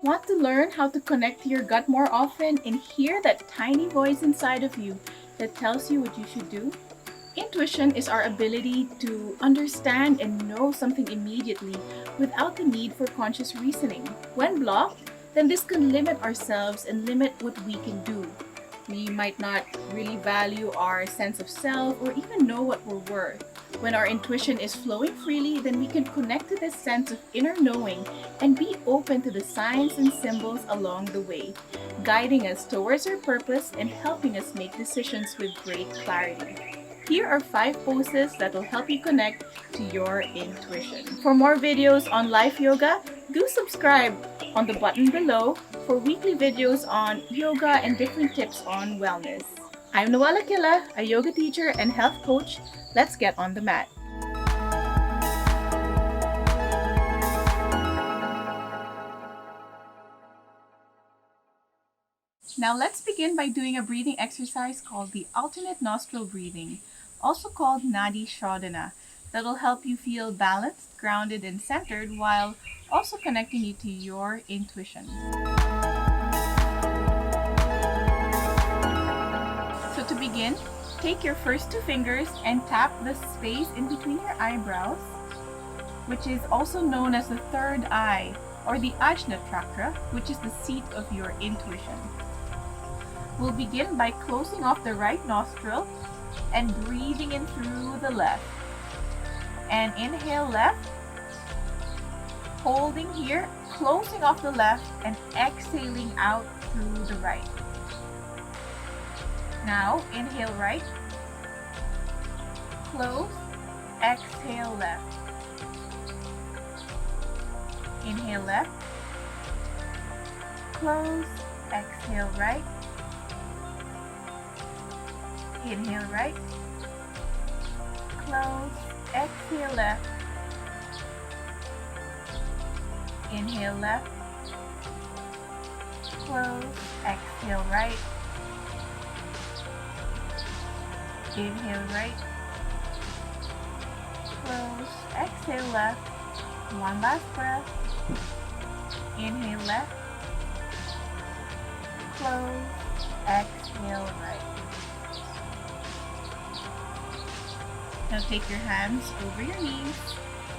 Want to learn how to connect to your gut more often and hear that tiny voice inside of you that tells you what you should do? Intuition is our ability to understand and know something immediately without the need for conscious reasoning. When blocked, then this can limit ourselves and limit what we can do. We might not really value our sense of self or even know what we're worth. When our intuition is flowing freely, then we can connect to this sense of inner knowing and be open to the signs and symbols along the way, guiding us towards our purpose and helping us make decisions with great clarity. Here are 5 poses that will help you connect to your intuition. For more videos on life yoga, do subscribe on the button below for weekly videos on yoga and different tips on wellness. I'm Noelle Aquila, a yoga teacher and health coach. Let's get on the mat. Now let's begin by doing a breathing exercise called the alternate nostril breathing, also called Nadi Shodhana, that will help you feel balanced, grounded, and centered while also connecting you to your intuition. So to begin, take your first 2 fingers and tap the space in between your eyebrows, which is also known as the third eye or the Ajna chakra, which is the seat of your intuition. We'll begin by closing off the right nostril and breathing in through the left. And inhale left, holding here, closing off the left and exhaling out through the right. Now inhale right, close, exhale left. Inhale left, close, exhale right. Inhale right, close, exhale left. Inhale left, close, exhale right. Inhale right, close, exhale left. One last breath. Inhale left, close, exhale right. Now take your hands over your knees,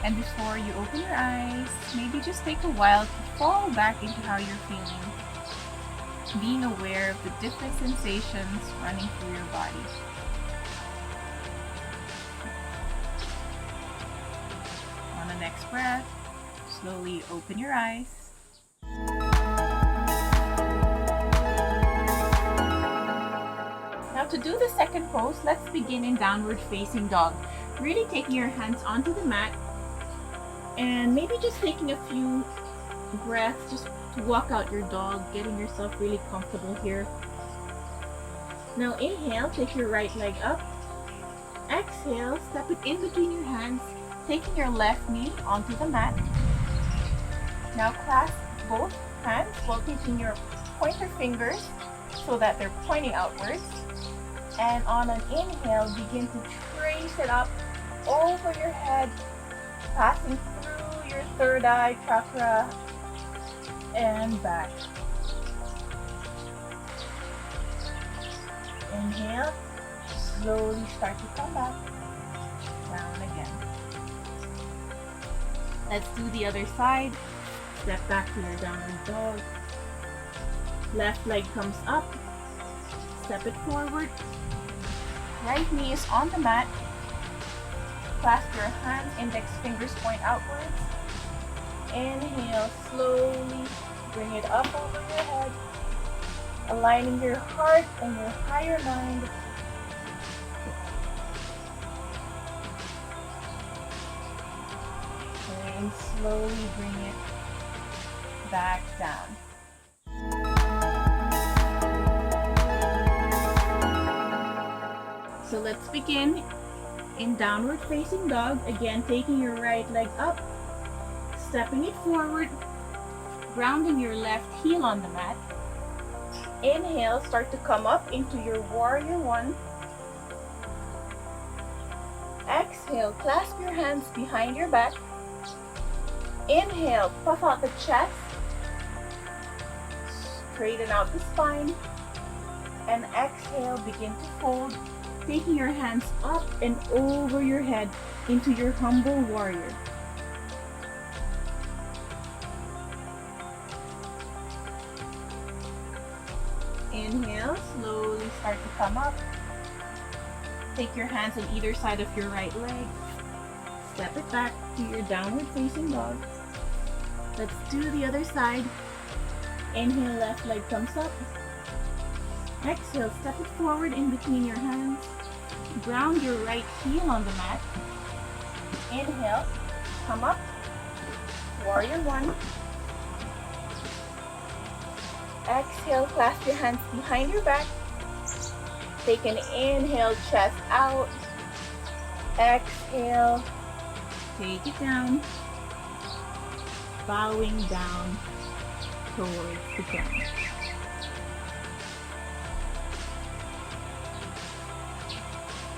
and before you open your eyes, maybe just take a while to fall back into how you're feeling, being aware of the different sensations running through your body. On the next breath, slowly open your eyes. Now to do the second pose, let's begin in downward facing dog. Really taking your hands onto the mat and maybe just taking a few breaths just to walk out your dog, getting yourself really comfortable here. Now inhale, take your right leg up. Exhale, step it in between your hands, taking your left knee onto the mat. Now clasp both hands while taking your pointer fingers so that they're pointing outwards. And on an inhale, begin to trace it up over your head, passing through your third eye chakra and back. Inhale, slowly start to come back, down again. Let's do the other side. Step back to your downward dog. Left leg comes up, step it forward. Right knee is on the mat. Clasp your hands, index fingers point outwards. Inhale, slowly bring it up over your head, aligning your heart and your higher mind. And slowly bring it back down. So let's begin in downward facing dog. Again, taking your right leg up, stepping it forward, grounding your left heel on the mat. Inhale, start to come up into your warrior one. Exhale, clasp your hands behind your back. Inhale, puff out the chest. Straighten out the spine. And exhale, begin to fold, taking your hands up and over your head into your humble warrior. Inhale, slowly start to come up. Take your hands on either side of your right leg. Step it back to your downward facing dog. Let's do the other side. Inhale, left leg comes up. Exhale, step it forward in between your hands. Ground your right heel on the mat. Inhale, come up. Warrior one. Exhale, clasp your hands behind your back. Take an inhale, chest out. Exhale, take it down. Bowing down towards the ground.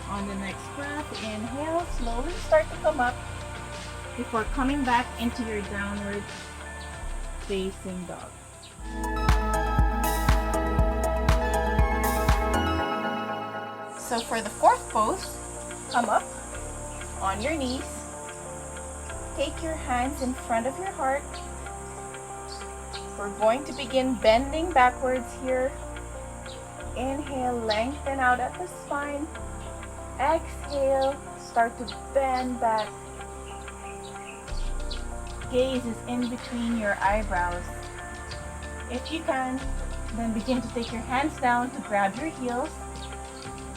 On the next breath, inhale, slowly start to come up before coming back into your downward facing dog. So for the fourth pose, come up on your knees. Take your hands in front of your heart. We're going to begin bending backwards here. Inhale, lengthen out at the spine. Exhale, start to bend back. Gaze is in between your eyebrows. If you can, then begin to take your hands down to grab your heels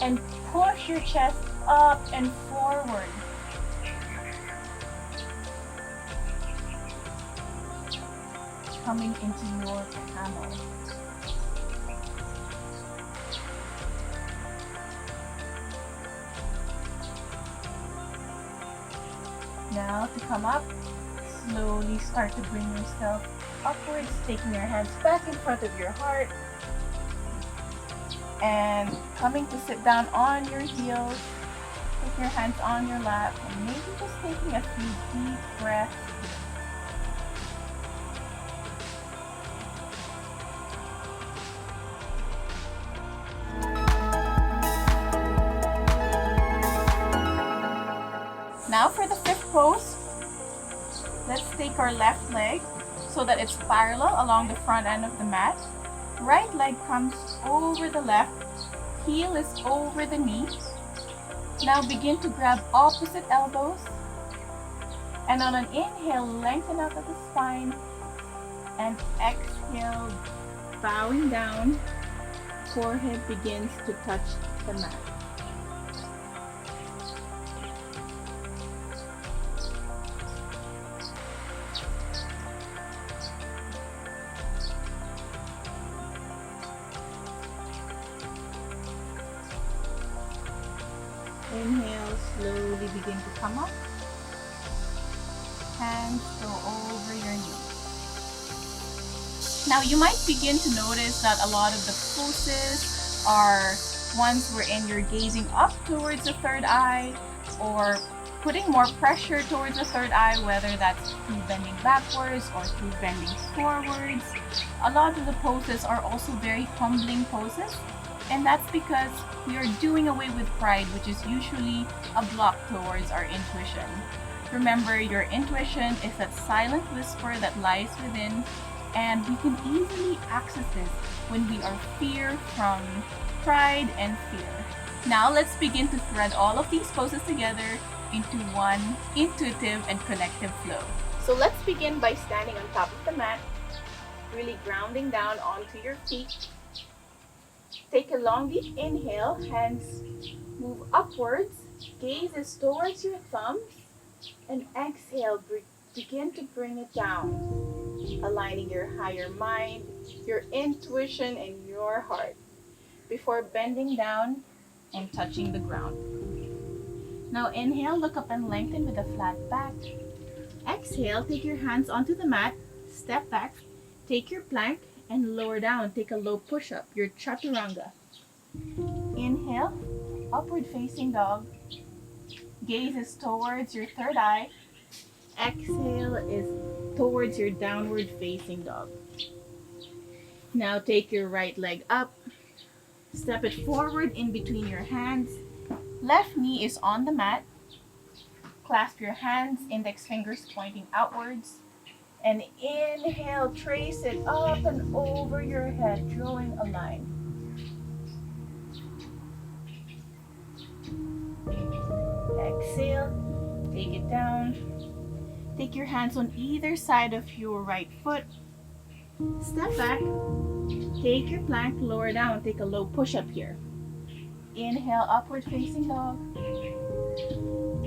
and push your chest up and forward. Coming into your camel. Now to come up, slowly start to bring yourself upwards, taking your hands back in front of your heart. And coming to sit down on your heels, take your hands on your lap, and maybe just taking a few deep breaths. Now for the fifth pose, let's take our left leg so that it's parallel along the front end of the mat. Right leg comes over the left, heel is over the knee. Now begin to grab opposite elbows. And on an inhale, lengthen out at the spine. And exhale, bowing down, forehead begins to touch the mat. Inhale, slowly begin to come up. Hands go over your knees. Now you might begin to notice that a lot of the poses are ones wherein you're gazing up towards the third eye or putting more pressure towards the third eye, whether that's through bending backwards or through bending forwards. A lot of the poses are also very humbling poses. And that's because we are doing away with pride, which is usually a block towards our intuition. Remember, your intuition is that silent whisper that lies within, and we can easily access this when we are free from pride and fear. Now let's begin to thread all of these poses together into one intuitive and connective flow. So let's begin by standing on top of the mat, really grounding down onto your feet. Take a long deep inhale, hands move upwards, gaze is towards your thumbs, and exhale, begin to bring it down, aligning your higher mind, your intuition, and your heart, before bending down and touching the ground. Now inhale, look up and lengthen with a flat back. Exhale, take your hands onto the mat, step back, take your plank, and lower down. Take a low push-up, your chaturanga. Inhale, upward facing dog. Gaze is towards your third eye. Exhale is towards your downward facing dog. Now take your right leg up, step it forward in between your hands. Left knee is on the mat. Clasp your hands, index fingers pointing outwards. And inhale, trace it up and over your head, drawing a line. Exhale, take it down. Take your hands on either side of your right foot. Step back. Take your plank, lower down. Take a low push-up here. Inhale, upward facing dog.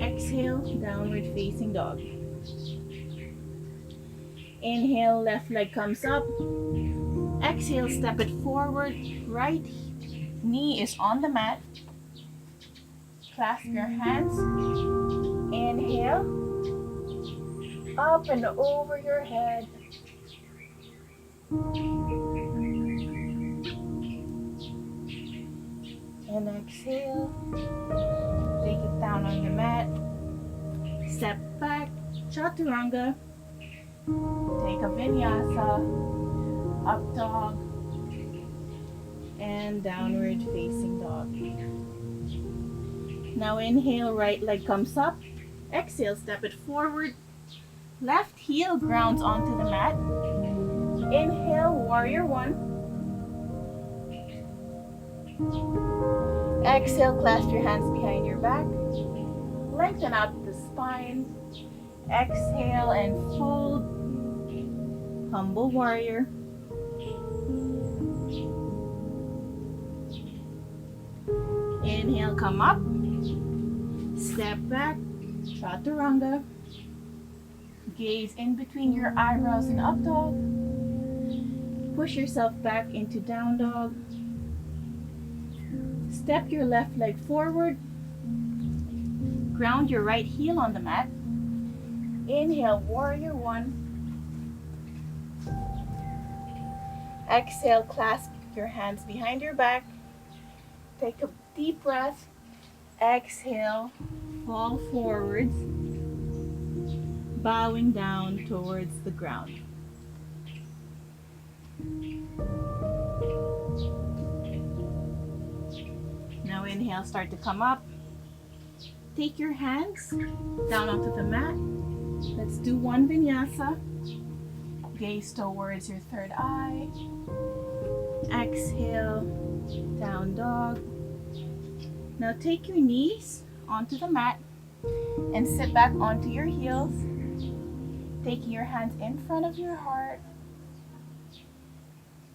Exhale, downward facing dog. Inhale, left leg comes up. Exhale, step it forward. Right knee is on the mat. Clasp your hands. Inhale, up and over your head. And exhale, take it down on the mat. Step back, chaturanga. Take a vinyasa, up dog, and downward facing dog. Now inhale, right leg comes up. Exhale, step it forward. Left heel grounds onto the mat. Inhale, warrior one. Exhale, clasp your hands behind your back. Lengthen out the spine. Exhale and fold. Humble warrior. Inhale, come up. Step back, chaturanga. Gaze in between your eyebrows and up dog. Push yourself back into down dog. Step your left leg forward. Ground your right heel on the mat. Inhale, warrior one. Exhale, clasp your hands behind your back. Take a deep breath. Exhale, fall forwards, bowing down towards the ground. Now inhale, start to come up. Take your hands down onto the mat. Let's do one vinyasa. Gaze towards your third eye. Exhale, down dog. Now take your knees onto the mat and sit back onto your heels. Taking your hands in front of your heart.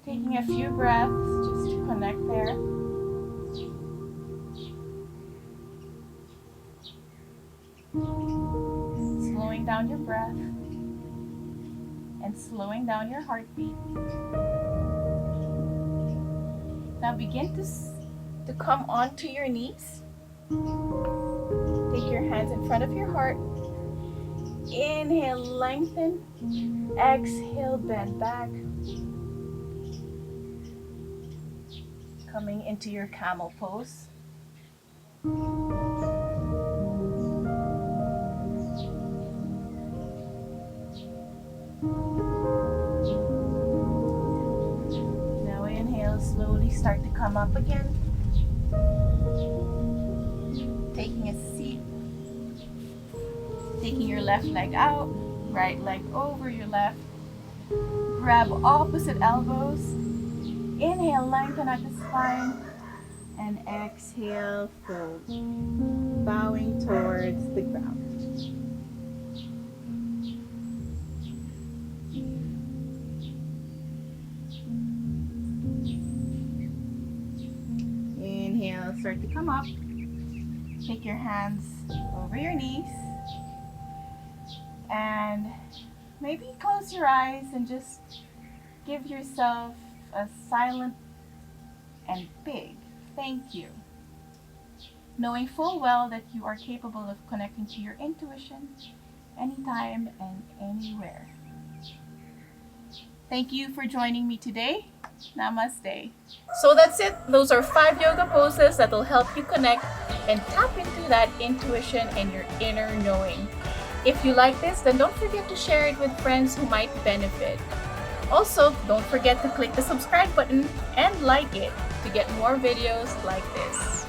Taking a few breaths just to connect there. Slowing down your breath and slowing down your heartbeat. Now begin to come onto your knees. Take your hands in front of your heart. Inhale, lengthen. Exhale, bend back. Coming into your camel pose. Now inhale, slowly start to come up again. Taking a seat. Taking your left leg out, right leg over your left. Grab opposite elbows. Inhale, lengthen at the spine. And exhale, fold. Bowing towards the ground. Inhale, start to come up. Take your hands over your knees. And maybe close your eyes and just give yourself a silent and big thank you. Knowing full well that you are capable of connecting to your intuition anytime and anywhere. Thank you for joining me today. Namaste. So that's it. Those are 5 yoga poses that will help you connect and tap into that intuition and your inner knowing. If you like this, then don't forget to share it with friends who might benefit. Also, don't forget to click the subscribe button and like it to get more videos like this.